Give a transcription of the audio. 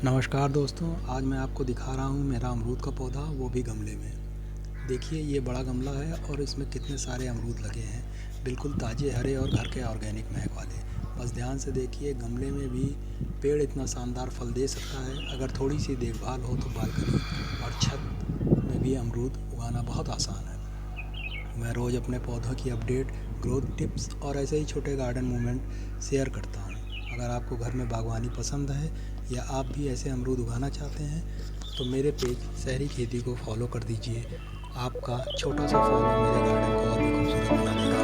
नमस्कार दोस्तों, आज मैं आपको दिखा रहा हूँ मेरा अमरूद का पौधा, वो भी गमले में। देखिए ये बड़ा गमला है और इसमें कितने सारे अमरूद लगे हैं, बिल्कुल ताज़े हरे और घर के ऑर्गेनिक महक वाले। बस ध्यान से देखिए, गमले में भी पेड़ इतना शानदार फल दे सकता है अगर थोड़ी सी देखभाल हो तो। बालकनी और छत में भी अमरूद उगाना बहुत आसान है। मैं रोज़ अपने पौधों की अपडेट, ग्रोथ टिप्स और ऐसे ही छोटे गार्डन मूवमेंट शेयर करता हूँ। अगर आपको घर में बागवानी पसंद है या आप भी ऐसे अमरूद उगाना चाहते हैं तो मेरे पेज शहरी खेती को फॉलो कर दीजिए। आपका छोटा सा फॉलो मेरे गार्डन को और भी खूबसूरत बना देगा।